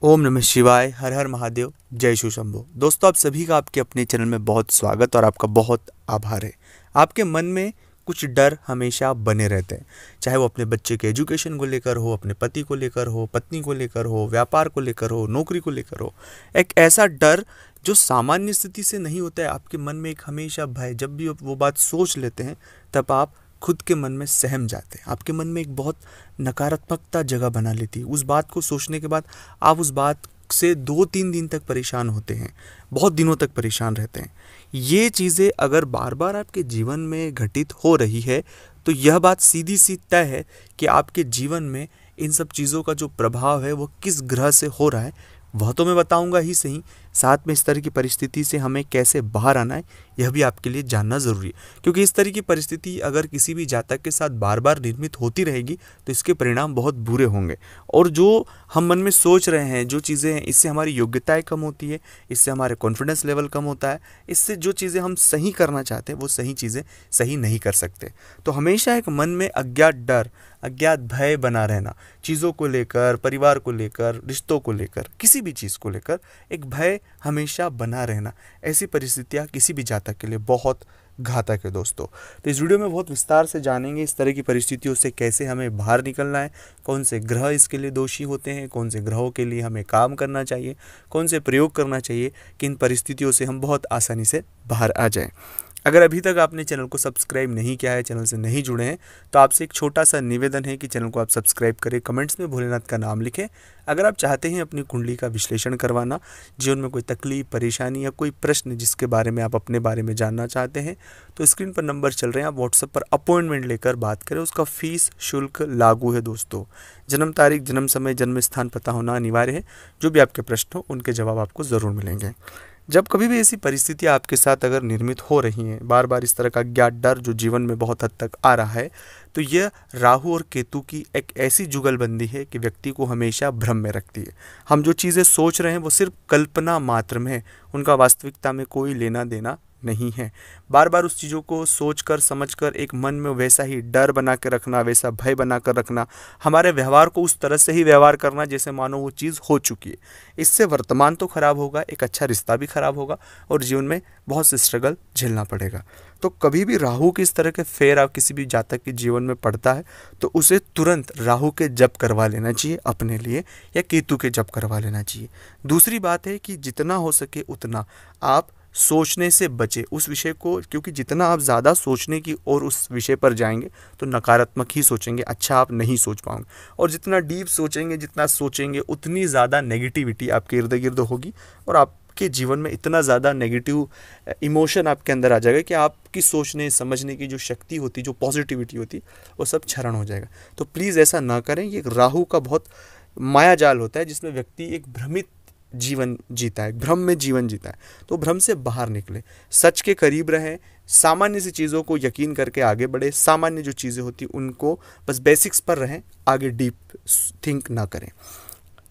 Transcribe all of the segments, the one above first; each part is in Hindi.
ओम नमः शिवाय, हर हर महादेव, जय शिव शंभो। दोस्तों, आप सभी का आपके अपने चैनल में बहुत स्वागत और आपका बहुत आभार है। आपके मन में कुछ डर हमेशा बने रहते हैं, चाहे वो अपने बच्चे के एजुकेशन को लेकर हो, अपने पति को लेकर हो, पत्नी को लेकर हो, व्यापार को लेकर हो, नौकरी को लेकर हो। एक ऐसा डर जो सामान्य स्थिति से नहीं होता है, आपके मन में एक हमेशा भय, जब भी आप वो बात सोच लेते हैं तब आप खुद के मन में सहम जाते हैं। आपके मन में एक बहुत नकारात्मकता जगह बना लेती है। उस बात को सोचने के बाद आप उस बात से 2-3 दिन तक परेशान होते हैं, बहुत दिनों तक परेशान रहते हैं। ये चीज़ें अगर बार बार आपके जीवन में घटित हो रही है तो यह बात सीधी सी तय है कि आपके जीवन में इन सब चीज़ों का जो प्रभाव है वो किस ग्रह से हो रहा है वह तो मैं बताऊंगा ही सही, साथ में इस तरह की परिस्थिति से हमें कैसे बाहर आना है यह भी आपके लिए जानना ज़रूरी है। क्योंकि इस तरह की परिस्थिति अगर किसी भी जातक के साथ बार बार निर्मित होती रहेगी तो इसके परिणाम बहुत बुरे होंगे। और जो हम मन में सोच रहे हैं, जो चीज़ें हैं, इससे हमारी योग्यताएं कम होती है, इससे हमारे कॉन्फिडेंस लेवल कम होता है, इससे जो चीज़ें हम सही करना चाहते हैं वो सही चीज़ें सही नहीं कर सकते। तो हमेशा एक मन में अज्ञात डर, अज्ञात भय बना रहना, चीज़ों को लेकर, परिवार को लेकर, रिश्तों को लेकर, किसी भी चीज़ को लेकर एक भय हमेशा बना रहना, ऐसी परिस्थितियाँ किसी भी जातक के लिए बहुत घातक है दोस्तों। तो इस वीडियो में बहुत विस्तार से जानेंगे इस तरह की परिस्थितियों से कैसे हमें बाहर निकलना है, कौन से ग्रह इसके लिए दोषी होते हैं, कौन से ग्रहों के लिए हमें काम करना चाहिए, कौन से प्रयोग करना चाहिए कि इन परिस्थितियों से हम बहुत आसानी से बाहर आ जाएं। अगर अभी तक आपने चैनल को सब्सक्राइब नहीं किया है, चैनल से नहीं जुड़े हैं, तो आपसे एक छोटा सा निवेदन है कि चैनल को आप सब्सक्राइब करें, कमेंट्स में भोलेनाथ का नाम लिखें। अगर आप चाहते हैं अपनी कुंडली का विश्लेषण करवाना, जीवन में कोई तकलीफ, परेशानी या कोई प्रश्न जिसके बारे में आप अपने बारे में जानना चाहते हैं, तो स्क्रीन पर नंबर चल रहे हैं, आप व्हाट्सएप पर अपॉइंटमेंट लेकर बात करें। उसका फीस शुल्क लागू है दोस्तों। जन्म तारीख, जन्म समय, जन्म स्थान पता होना अनिवार्य है। जो भी आपके प्रश्न हो उनके जवाब आपको ज़रूर मिलेंगे। जब कभी भी ऐसी परिस्थितियाँ आपके साथ अगर निर्मित हो रही हैं, बार बार इस तरह का अज्ञात डर जो जीवन में बहुत हद तक आ रहा है, तो यह राहु और केतु की एक ऐसी जुगलबंदी है कि व्यक्ति को हमेशा भ्रम में रखती है। हम जो चीज़ें सोच रहे हैं वो सिर्फ कल्पना मात्र में है, उनका वास्तविकता में कोई लेना देना नहीं है। बार बार उस चीज़ों को सोचकर समझकर एक मन में वैसा ही डर बना के रखना, वैसा भय बना कर रखना, हमारे व्यवहार को उस तरह से ही व्यवहार करना जैसे मानो वो चीज़ हो चुकी है। इससे वर्तमान तो खराब होगा, एक अच्छा रिश्ता भी खराब होगा और जीवन में बहुत से स्ट्रगल झेलना पड़ेगा। तो कभी भी राहु की इस तरह के फेर आप किसी भी जातक के जीवन में पड़ता है तो उसे तुरंत राहु के जप करवा लेना चाहिए अपने लिए, या केतु के जप करवा लेना चाहिए। दूसरी बात है कि जितना हो सके उतना आप सोचने से बचे उस विषय को, क्योंकि जितना आप ज़्यादा सोचने की और उस विषय पर जाएंगे तो नकारात्मक ही सोचेंगे, अच्छा आप नहीं सोच पाओगे। और जितना डीप सोचेंगे, जितना सोचेंगे, उतनी ज़्यादा नेगेटिविटी आपके इर्द गिर्द होगी और आपके जीवन में इतना ज़्यादा नेगेटिव इमोशन आपके अंदर आ जाएगा कि आपकी सोचने समझने की जो शक्ति होती, जो पॉजिटिविटी होती, वो सब क्षरण हो जाएगा। तो प्लीज़ ऐसा ना करें। ये राहु का बहुत माया जाल होता है जिसमें व्यक्ति एक भ्रमित जीवन जीता है, भ्रम में जीवन जीता है। तो भ्रम से बाहर निकले, सच के करीब रहें, सामान्य सी चीज़ों को यकीन करके आगे बढ़े। सामान्य जो चीज़ें होती उनको बस बेसिक्स पर रहें, आगे डीप थिंक ना करें।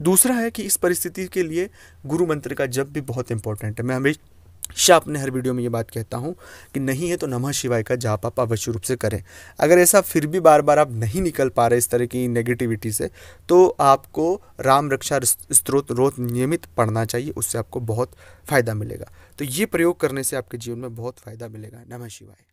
दूसरा है कि इस परिस्थिति के लिए गुरु मंत्र का जप भी बहुत इंपॉर्टेंट है। मैं हमेशा अपने हर वीडियो में ये बात कहता हूँ कि नहीं है तो नमः शिवाय का जाप आप अवश्य रूप से करें। अगर ऐसा फिर भी बार बार आप नहीं निकल पा रहे इस तरह की नेगेटिविटी से, तो आपको राम रक्षा स्तोत्र रोज नियमित पढ़ना चाहिए, उससे आपको बहुत फ़ायदा मिलेगा। तो ये प्रयोग करने से आपके जीवन में बहुत फ़ायदा मिलेगा। नमः शिवाय।